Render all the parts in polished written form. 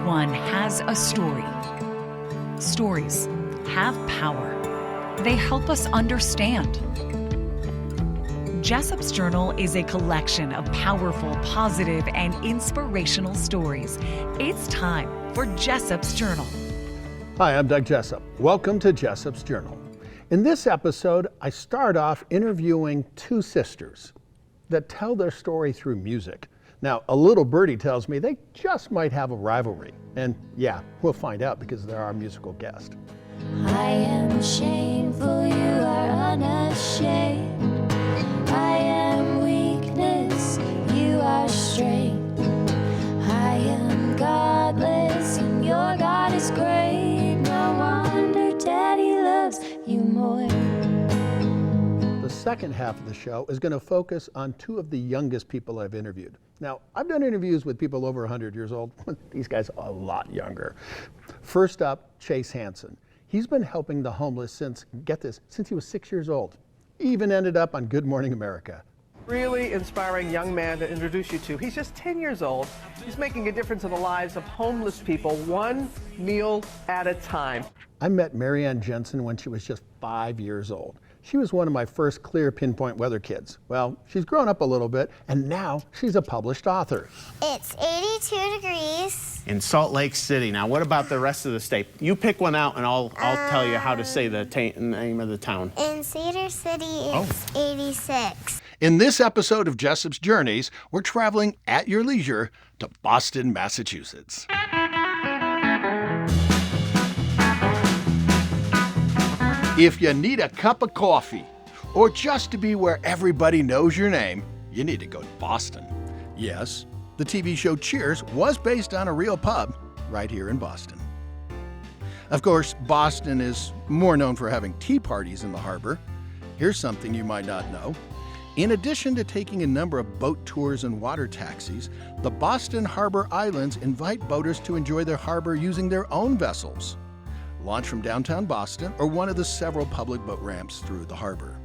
Everyone has a story. Stories have power. They help us understand. Jessop's Journal is a collection of powerful, positive, and inspirational stories. It's time for Jessop's Journal. Hi, I'm Doug Jessop. Welcome to Jessop's Journal. In this episode, I start off interviewing two sisters that tell their story through music. Now, a little birdie tells me they just might have a rivalry. And yeah, we'll find out because they're our musical guest. I am shameful, you are unashamed. I am weakness, you are strength. I am godless, and your God is great. No wonder Daddy loves you more. The second half of the show is going to focus on two of the youngest people I've interviewed. Now, I've done interviews with people over 100 years old. These guys are a lot younger. First up, Chase Hansen. He's been helping the homeless since, get this, since he was 6 years old. He even ended up on Good Morning America. Really inspiring young man to introduce you to. He's just 10 years old. He's making a difference in the lives of homeless people, one meal at a time. I met Marianne Jensen when she was just 5 years old. She was one of my first clear pinpoint weather kids. Well, she's grown up a little bit, and now she's a published author. It's 82 degrees. In Salt Lake City. Now, what about the rest of the state? You pick one out, and I'll tell you how to say the name of the town. In Cedar City, it's 86. In this episode of Jessop's Journeys, we're traveling at your leisure to Boston, Massachusetts. If you need a cup of coffee, or just to be where everybody knows your name, you need to go to Boston. Yes, the TV show Cheers was based on a real pub right here in Boston. Of course, Boston is more known for having tea parties in the harbor. Here's something you might not know. In addition to taking a number of boat tours and water taxis, the Boston Harbor Islands invite boaters to enjoy their harbor using their own vessels. Launch from downtown Boston or one of the several public boat ramps through the harbor.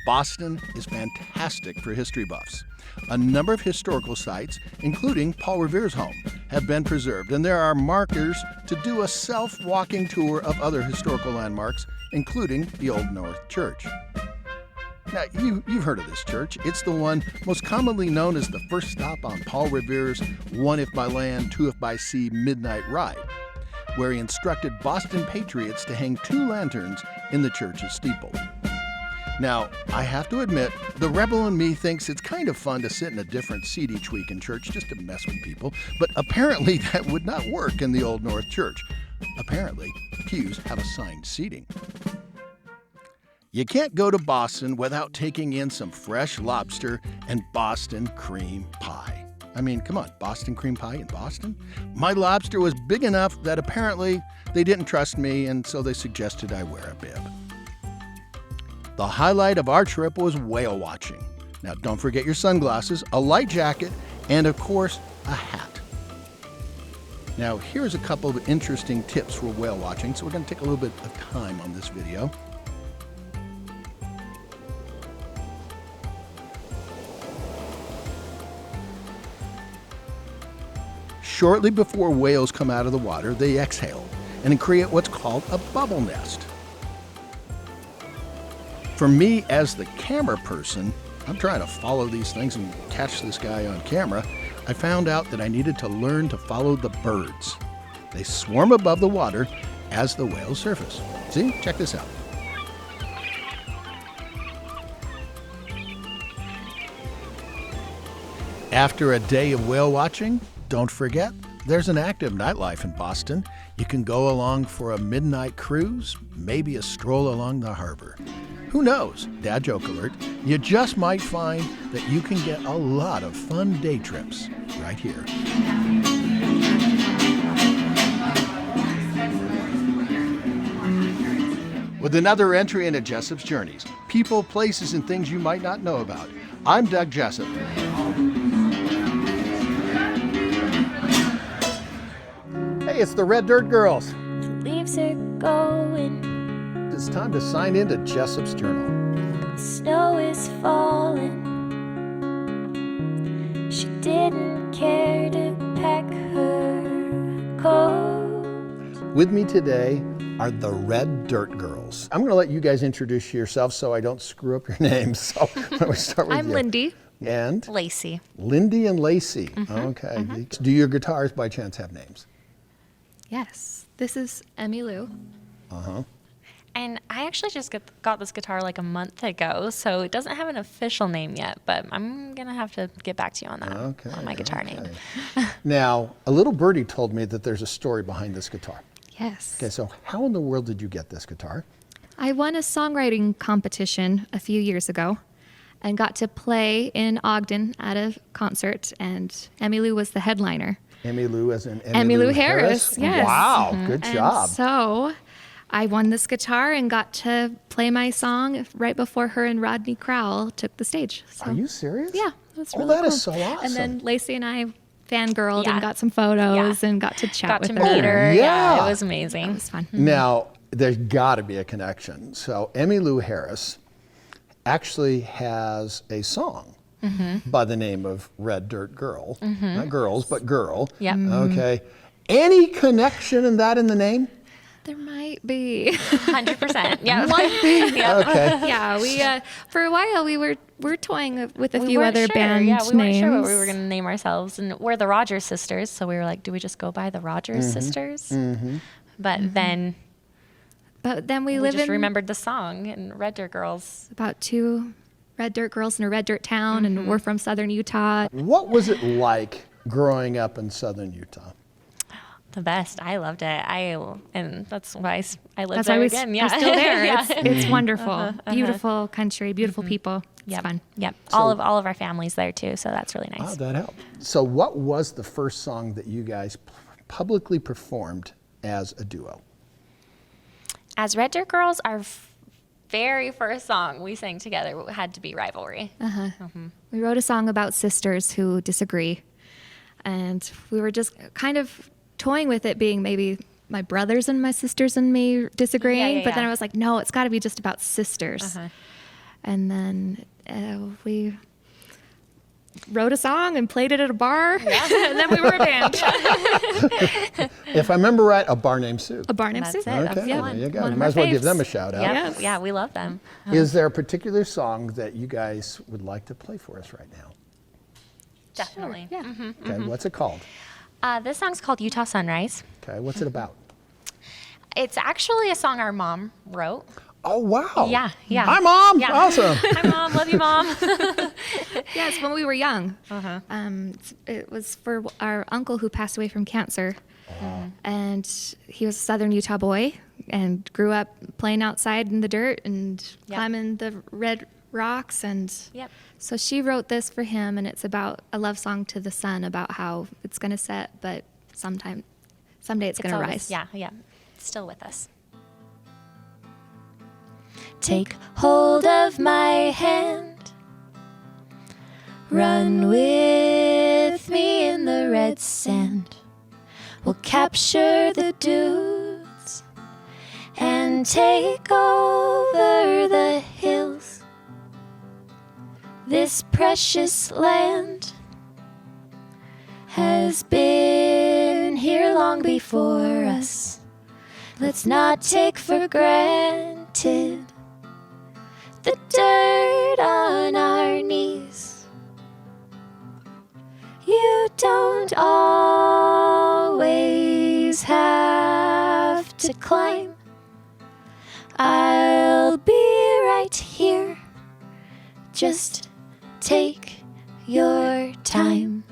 Boston is fantastic for history buffs. A number of historical sites, including Paul Revere's home, have been preserved, and there are markers to do a self-walking tour of other historical landmarks, including the Old North Church. Now, you've heard of this church. It's the one most commonly known as the first stop on Paul Revere's One If By Land, Two If By Sea midnight ride, where he instructed Boston patriots to hang 2 lanterns in the church's steeple. Now, I have to admit, the rebel in me thinks it's kind of fun to sit in a different seat each week in church just to mess with people, but apparently that would not work in the Old North Church. Apparently, pews have assigned seating. You can't go to Boston without taking in some fresh lobster and Boston cream pie. I mean, come on, Boston cream pie in Boston? My lobster was big enough that apparently they didn't trust me, and so they suggested I wear a bib. The highlight of our trip was whale watching. Now, don't forget your sunglasses, a light jacket, and of course, a hat. Now, here's a couple of interesting tips for whale watching, so we're going to take a little bit of time on this video. Shortly before whales come out of the water, they exhale and create what's called a bubble nest. For me, as the camera person, I'm trying to follow these things and catch this guy on camera. I found out that I needed to learn to follow the birds. They swarm above the water as the whales surface. See? Check this out. After a day of whale watching, don't forget, there's an active nightlife in Boston. You can go along for a midnight cruise, maybe a stroll along the harbor. Who knows? Dad joke alert. You just might find that you can get a lot of fun day trips right here. With another entry into Jessop's Journeys, people, places, and things you might not know about. I'm Doug Jessop. Hey, it's the Red Dirt Girls. Leaves are going. It's time to sign into Jessop's Journal. Snow is falling. She didn't care to pack With me today are the Red Dirt Girls. I'm going to let you guys introduce yourselves so I don't screw up your names. So why don't we start with you? I'm Lindy. And? Lacey. Lindy and Lacey. Okay. Do your guitars by chance have names? Yes. This is Emmy Lou. And I actually just got this guitar like a month ago, so it doesn't have an official name yet, but I'm going to have to get back to you on that, on my guitar name. Now, a little birdie told me that there's a story behind this guitar. Yes. Okay, so how in the world did you get this guitar? I won a songwriting competition a few years ago and got to play in Ogden at a concert, and Emmy Lou was the headliner. Emmy Lou as in Emmy Lou Harris, yes. Wow, good job. And so I won this guitar and got to play my song right before her and Rodney Crowell took the stage. So, Are you serious? yeah, it was Oh, really that cool. is so awesome. And then Lacey and I fangirled Yeah. and got some photos Yeah. and got to chat Got with to her. meet her. Yeah. It was amazing. It was fun. Now, there's got to be a connection. So Emmy Lou Harris actually has a song by the name of Red Dirt Girl. Not girls, but girl. Yep. Okay. Any connection in that in the name? There might be. 100%. Yeah. Might be. Okay. Yeah, we for a while we were toying with a We few weren't other sure. band Yeah, we weren't names. sure what we were going to name ourselves. And we're the Rogers sisters, so we were like, do we just go by the Rogers sisters? But then But then we we live just in remembered the song and Red Dirt Girls. about 2 red dirt girls in a red dirt town, and we're from southern Utah. What was it like growing up in southern Utah? The best. I loved it. And that's why I lived That's there why again. Yeah. we're still there. Yeah. It's wonderful, beautiful country, beautiful people. It's Yep. fun. Yep. All of our families there too, so that's really nice. Oh, that helped. So what was the first song that you guys publicly performed as a duo? As Red Dirt Girls, our very first song we sang together had to be Rivalry. We wrote a song about sisters who disagree, and we were just kind of toying with it being maybe my brothers and my sisters and me disagreeing, Yeah, but then yeah. I was like, no, it's got to be just about sisters. And then we wrote a song and played it at a bar, and then we were a band. If I remember right, a bar named Sue. A bar named That's Sue. it. That's Okay, the there one. you go. One You of might our as well give faves. them a shout out. Yep. Yes. Yeah, we love them. Is there a particular song that you guys would like to play for us right now? Definitely. Yeah. Okay, what's it called? This song's called Utah Sunrise. Okay, what's it about? It's actually a song our mom wrote. Oh, wow. Yeah, yeah. Hi, Mom. Yeah. Awesome. Hi, Mom. Love you, Mom. Yes, when we were young. It was for our uncle who passed away from cancer. And he was a southern Utah boy and grew up playing outside in the dirt and Yep. climbing the red rocks. And Yep. so she wrote this for him, and it's about a love song to the sun about how it's going to set, but someday it's going to always- rise. Yeah, yeah. It's still with us. Take hold of my hand. Run with me in the red sand. We'll capture the dunes and take over the hills. This precious land has been here long before us. Let's not take for granted the dirt on our knees. You don't always have to climb. I'll be right here. Just take your time.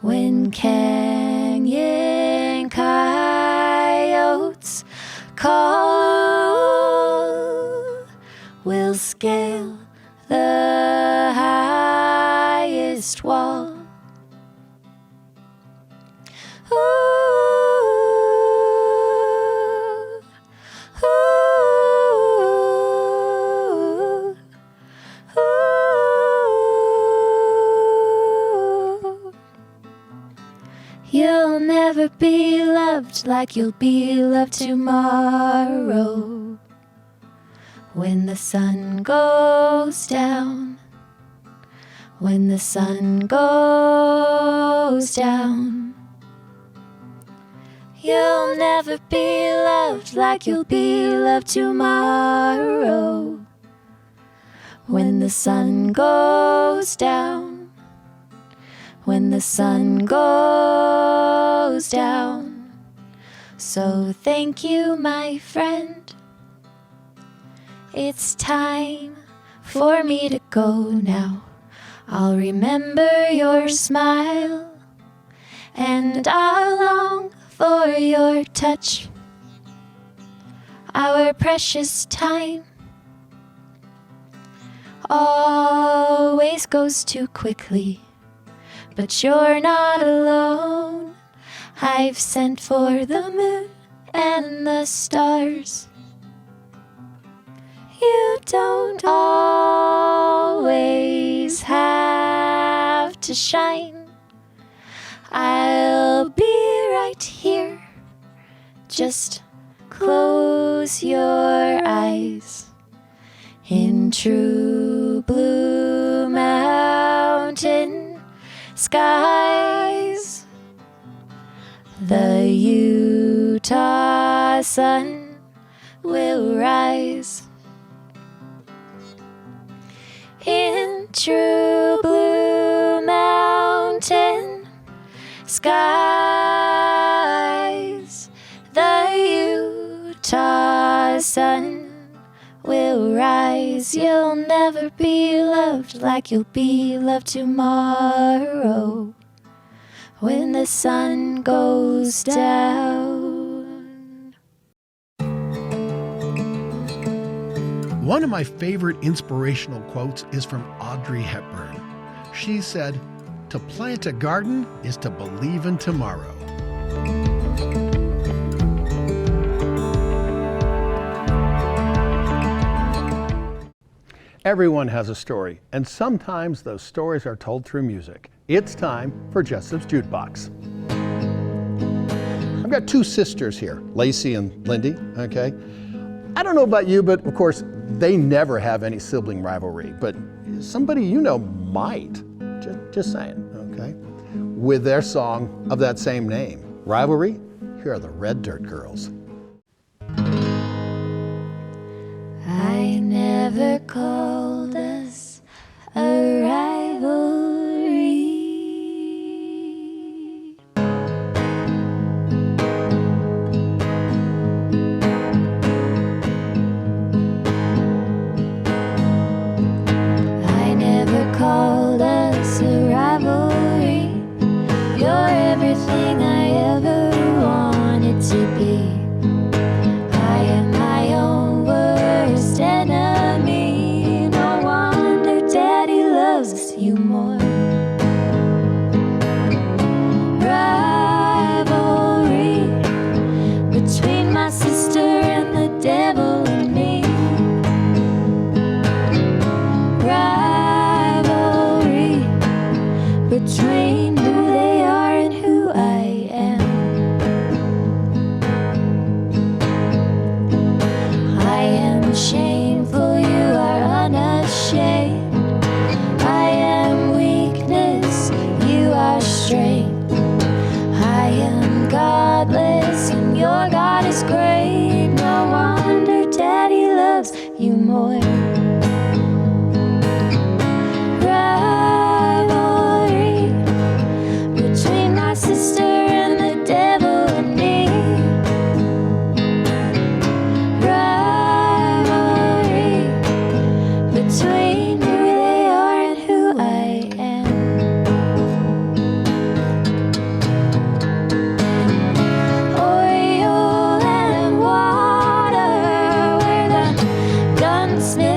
When canyon coyotes call, we'll scale the highest wall. Ooh, ooh, ooh. You'll never be loved like you'll be loved tomorrow. When the sun goes down, when the sun goes down, You'll never be loved like you'll be loved tomorrow. When the sun goes down, when the sun goes down. So thank you, my friend. It's time for me to go now. I'll remember your smile, and I'll long for your touch. Our precious time always goes too quickly, but you're not alone. I've sent for the moon and the stars. You don't always have to shine. I'll be right here. Just close your eyes. In true blue mountain skies, the Utah sun will rise. In true blue mountain skies, the Utah sun will rise. You'll never be loved like you'll be loved tomorrow when the sun goes down. One of my favorite inspirational quotes is from Audrey Hepburn. She said, "To plant a garden is to believe in tomorrow." Everyone has a story, and sometimes those stories are told through music. It's time for Jessop's Jukebox. I've got two sisters here, Lacey and Lindy, okay? I don't know about you, but of course, they never have any sibling rivalry, but somebody you know might, just saying, okay? With their song of that same name, Rivalry, here are the Red Dirt Girls. I never called us a rivalry. I never called us a rivalry. You're everything I ever wanted to be. I am my own worst enemy. No wonder Daddy loves you more. Rivalry between my sister and the devil and me. Rivalry between who they are and who I am. I am shameful, you are unashamed. I am weakness, you are strength. I am godless and your God is great. No wonder Daddy loves you more. Rivalry between my sister and the devil and me. Rivalry between who they are and who I am. Oil and water, we're the gunsmith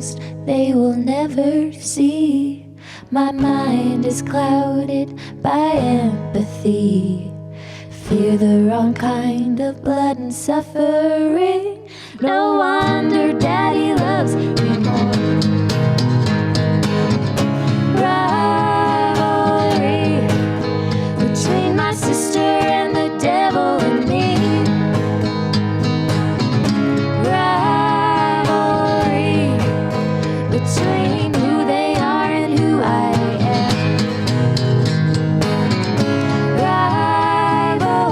most they will never see. My mind is clouded by empathy. Fear the wrong kind of blood and suffering. No wonder Daddy loves me more. Rivalry between my sister and the devil and me. Rivalry between who they are and who I am. Rivalry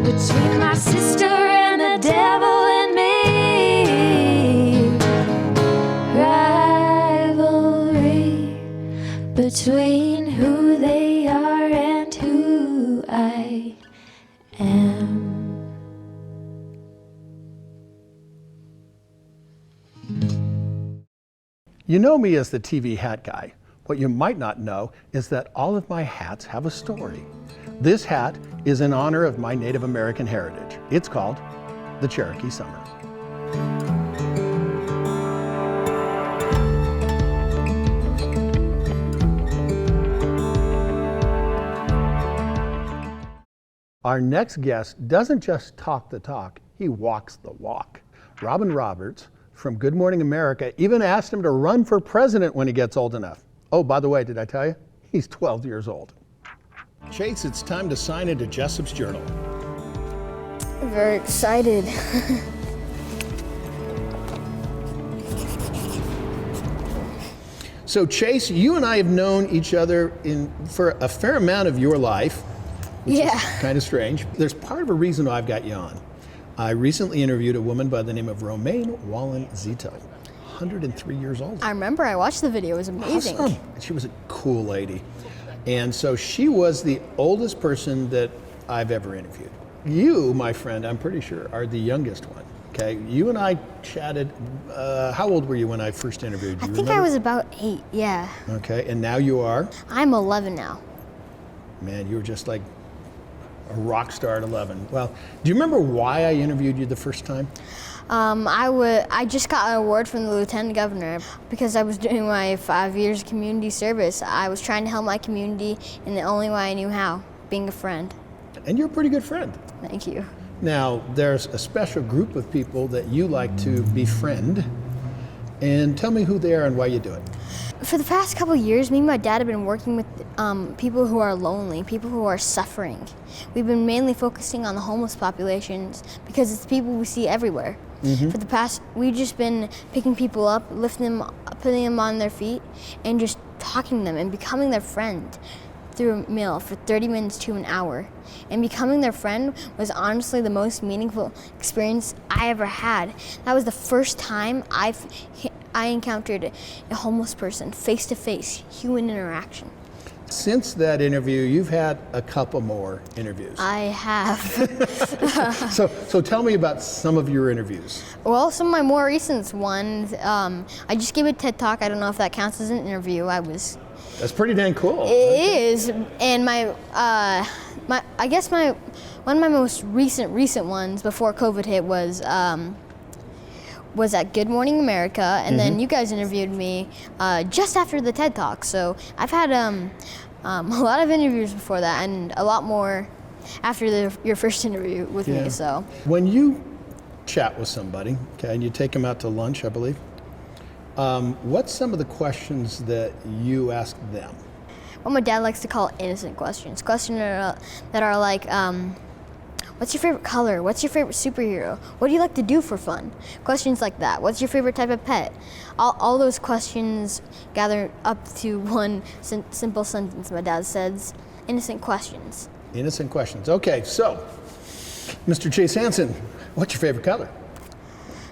between my sister and the devil and me. Rivalry between who they are and who I am. You know me as the TV hat guy. What you might not know is that all of my hats have a story. This hat is in honor of my Native American heritage. It's called the Cherokee Summer. Our next guest doesn't just talk the talk, he walks the walk. Robin Roberts from Good Morning America even asked him to run for president when he gets old enough. Oh, by the way, did I tell you? He's 12 years old. Chase, it's time to sign into Jessop's journal. I'm very excited. So Chase, you and I have known each other for a fair amount of your life, which is kind of strange. There's part of a reason why I've got you on. I recently interviewed a woman by the name of Romaine Wallen-Zito, 103 years old. I remember, I watched the video, it was amazing. Awesome. She was a cool lady. And so she was the oldest person that I've ever interviewed. You, my friend, I'm pretty sure, are the youngest one. Okay, you and I chatted, how old were you when I first interviewed you? I think I was about 8, yeah. Okay, and now you are? I'm 11 now. Man, you were just like a rock star at 11. Well, do you remember why I interviewed you the first time? I just got an award from the Lieutenant Governor because I was doing my 5 years community service. I was trying to help my community in the only way I knew how, being a friend. And you're a pretty good friend. Thank you. Now, there's a special group of people that you like to befriend, and tell me who they are and why you do it. For the past couple of years, me and my dad have been working with people who are lonely, people who are suffering. We've been mainly focusing on the homeless populations because it's people we see everywhere. Mm-hmm. For the past, we've just been picking people up, lifting them, putting them on their feet, and just talking to them and becoming their friend through a meal for 30 minutes to an hour. And becoming their friend was honestly the most meaningful experience I ever had. That was the first time I encountered a homeless person face to face, human interaction. Since that interview, you've had a couple more interviews. I have. So tell me about some of your interviews. Well, some of my more recent ones, I just gave a TED Talk. I don't know if that counts as an interview. That's pretty dang cool. It is, and I guess one of my most recent ones before COVID hit was at Good Morning America, and then you guys interviewed me just after the TED Talk. So I've had a lot of interviews before that, and a lot more after your first interview with me. So when you chat with somebody, okay, and you take them out to lunch, I believe, what's some of the questions that you ask them? What my dad likes to call innocent questions. Questions that are like, what's your favorite color? What's your favorite superhero? What do you like to do for fun? Questions like that. What's your favorite type of pet? All those questions gather up to one simple sentence my dad says, innocent questions. Innocent questions. Okay, so, Mr. Chase Hansen, what's your favorite color?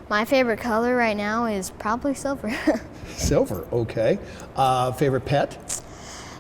My favorite color right now is probably silver. Silver, okay. Favorite pet?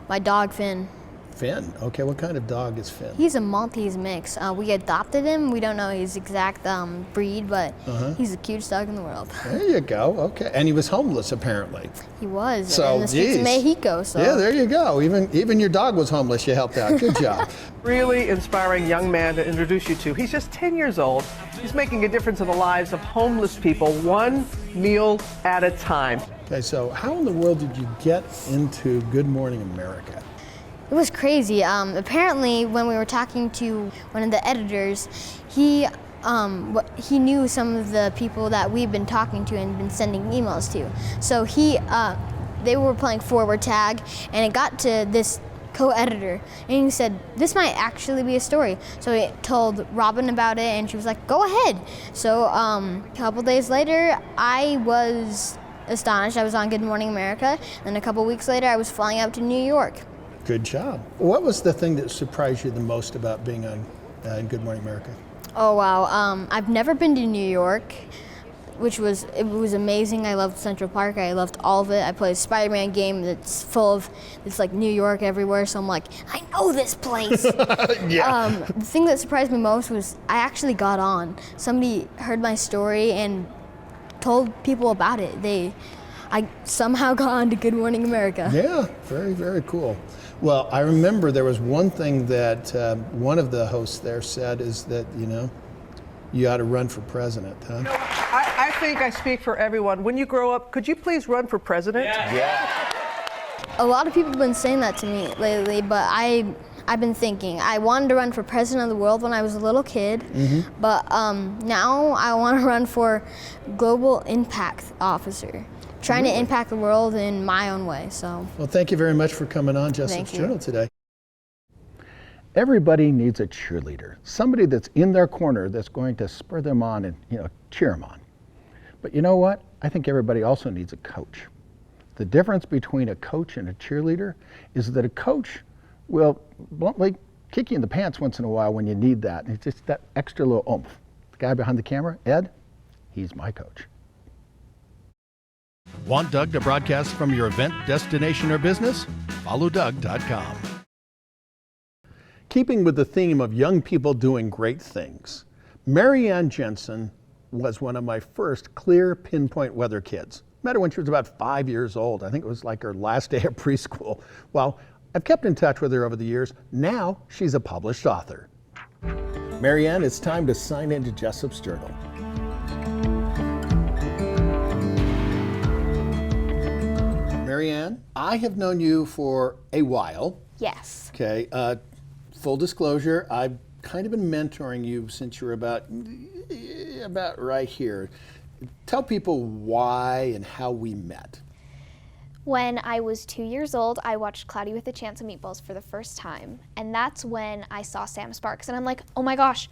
My dog, Finn. Finn. Okay, what kind of dog is Finn? He's a Maltese mix. We adopted him. We don't know his exact breed, but he's the cutest dog in the world. There you go. Okay, and he was homeless apparently. He was So, in the streets of geez. Mexico. So Yeah, there you go. Even your dog was homeless. You helped out. Good job. Really inspiring young man to introduce you to. He's just 10 years old. He's making a difference in the lives of homeless people, one meal at a time. Okay, so how in the world did you get into Good Morning America? it was crazy. Apparently, when we were talking to one of the editors, he knew some of the people that we've been talking to and been sending emails to. So they were playing forward tag, and it got to this co-editor, and he said, this might actually be a story. So he told Robin about it, and she was like, go ahead. So a couple days later, I was astonished. I was on Good Morning America, and a couple weeks later, I was flying out to New York. Good job. What was the thing that surprised you the most about being on in Good Morning America? Oh wow, I've never been to New York, it was amazing. I loved Central Park. I loved all of it. I played a Spider-Man game that's full of, it's like New York everywhere, so I'm like, I know this place. Yeah. The thing that surprised me most was I actually got on. Somebody heard my story and told people about it. I somehow got on to Good Morning America. Yeah, very, very cool. Well, I remember there was one thing that one of the hosts there said is that, you ought to run for president, huh? I think I speak for everyone. When you grow up, could you please run for president? Yeah. A lot of people have been saying that to me lately, but I've been thinking. I wanted to run for president of the world when I was a little kid, but now I want to run for global impact officer, trying to impact the world in my own way. So. Well, thank you very much for coming on Jessop's Thank you. Journal today. Everybody needs a cheerleader, somebody that's in their corner that's going to spur them on and cheer them on. But you know what? I think everybody also needs a coach. The difference between a coach and a cheerleader is that a coach will bluntly kick you in the pants once in a while when you need that. It's just that extra little oomph. The guy behind the camera, Ed, he's my coach. Want Doug to broadcast from your event, destination, or business? Follow Doug.com. Keeping with the theme of young people doing great things, Mary Ann Jensen was one of my first clear pinpoint weather kids. Met her when she was about 5 years old. I think it was like her last day of preschool. Well, I've kept in touch with her over the years. Now she's a published author. Mary Ann, it's time to sign into Jessop's Journal. Mary Ann, I have known you for a while. Yes. Okay. Full disclosure, I've kind of been mentoring you since you were about right here. Tell people why and how we met. When I was 2 years old, I watched Cloudy with a Chance of Meatballs for the first time. And that's when I saw Sam Sparks. And I'm like, oh my gosh,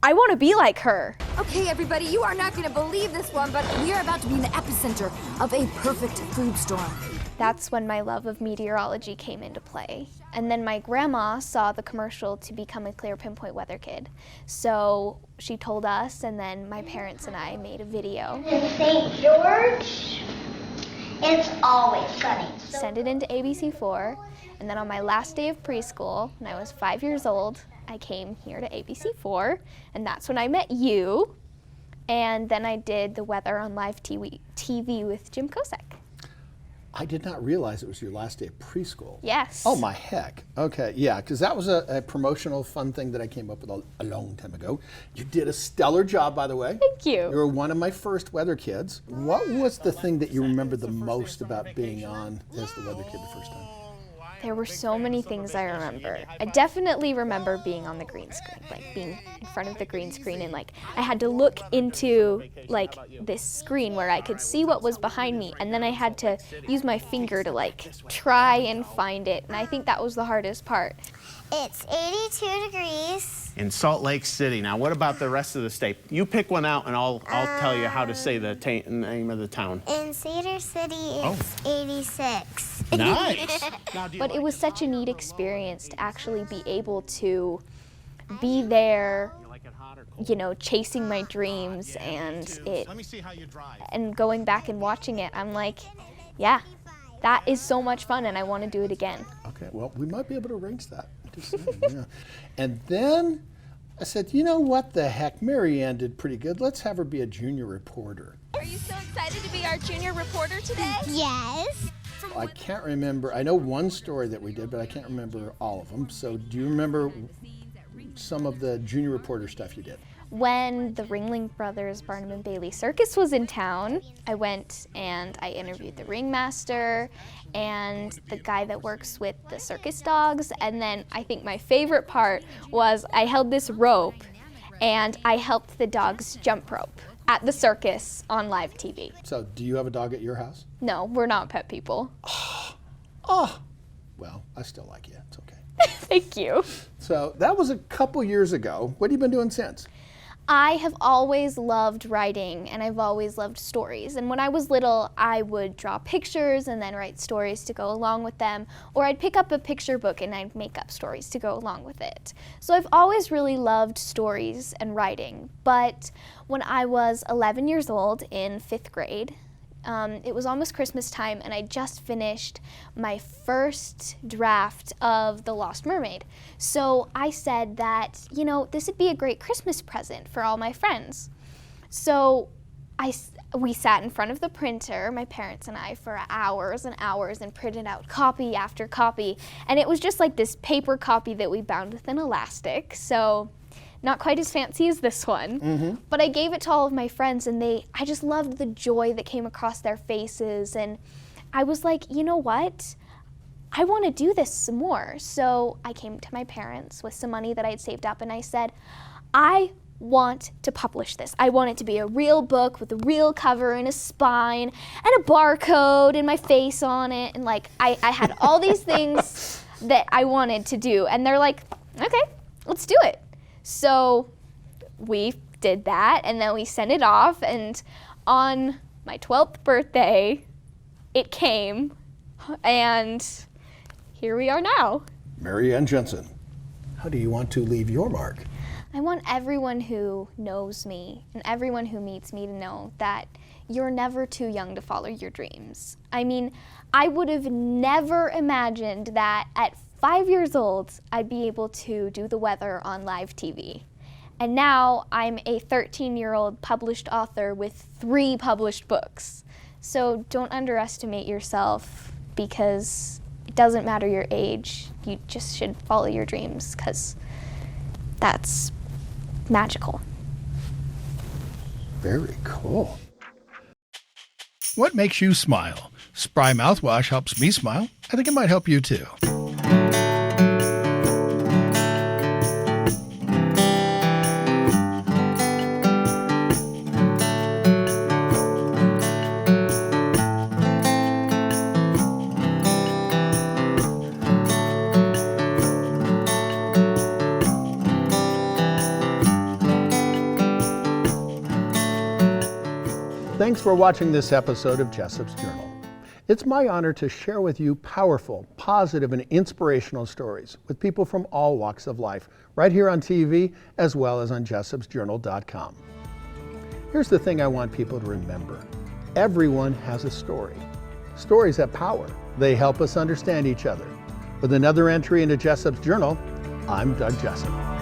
I want to be like her. Okay, everybody, you are not going to believe this one, but we are about to be in the epicenter of a perfect food storm. That's when my love of meteorology came into play. And then my grandma saw the commercial to become a Clear Pinpoint Weather Kid. So she told us, and then my parents and I made a video. In St. George, it's always sunny. Send it into ABC4, and then on my last day of preschool, when I was 5 years old, I came here to ABC4, and that's when I met you. And then I did the weather on live TV with Jim Kosek. I did not realize it was your last day of preschool. Yes. Oh my heck. Okay, yeah, because that was a promotional fun thing that I came up with a long time ago. You did a stellar job, by the way. Thank you. You were one of my first weather kids. What was the thing that you remember the most about being on as the weather kid the first time? There were so many things I remember. I definitely remember being on the green screen, like being in front of the green screen, and like I had to look into like this screen where I could see what was behind me, and then I had to use my finger to like try and find it, and I think that was the hardest part. It's 82 degrees. In Salt Lake City. Now, what about the rest of the state? You pick one out, and I'll tell you how to say the name of the town. In Cedar City, it's 86. Nice. But it was such a neat experience to actually be able to be there, chasing my dreams, and going back and watching it, I'm like, yeah, that is so much fun and I want to do it again. Okay, well, we might be able to arrange that. Just saying, yeah. And then I said, you know what the heck, Mary Ann did pretty good. Let's have her be a junior reporter. Are you so excited to be our junior reporter today? Yes. I can't remember, I know one story that we did, but I can't remember all of them. So do you remember some of the junior reporter stuff you did? When the Ringling Brothers Barnum and Bailey Circus was in town, I went and I interviewed the ringmaster and the guy that works with the circus dogs. And then I think my favorite part was I held this rope and I helped the dogs jump rope at the circus on live TV. So do you have a dog at your house? No, we're not pet people. Oh, well, I still like you. It's okay. Thank you. So that was a couple years ago. What have you been doing since? I have always loved writing and I've always loved stories. And when I was little, I would draw pictures and then write stories to go along with them. Or I'd pick up a picture book and I'd make up stories to go along with it. So I've always really loved stories and writing. But when I was 11 years old in 5th grade, it was almost Christmas time and I just finished my first draft of The Lost Mermaid. So I said that, you know, this would be a great Christmas present for all my friends. So we sat in front of the printer, my parents and I, for hours and hours and printed out copy after copy. And it was just like this paper copy that we bound with an elastic. So not quite as fancy as this one, but I gave it to all of my friends and I just loved the joy that came across their faces. And I was like, you know what? I want to do this some more. So I came to my parents with some money that I had saved up and I said, I want to publish this. I want it to be a real book with a real cover and a spine and a barcode and my face on it. And like, I had all these things that I wanted to do. And they're like, okay, let's do it. So we did that and then we sent it off and on my 12th birthday, it came and here we are now. Mary Ann Jensen, how do you want to leave your mark? I want everyone who knows me and everyone who meets me to know that you're never too young to follow your dreams. I mean, I would have never imagined that at 5 years old, I'd be able to do the weather on live TV. And now I'm a 13-year-old published author with 3 published books. So don't underestimate yourself because it doesn't matter your age. You just should follow your dreams because that's magical. Very cool. What makes you smile? Spry mouthwash helps me smile. I think it might help you too. Thanks for watching this episode of Jessop's Journal. It's my honor to share with you powerful, positive, and inspirational stories with people from all walks of life, right here on TV as well as on jessopsjournal.com. Here's the thing I want people to remember. Everyone has a story. Stories have power. They help us understand each other. With another entry into Jessop's Journal, I'm Doug Jessop.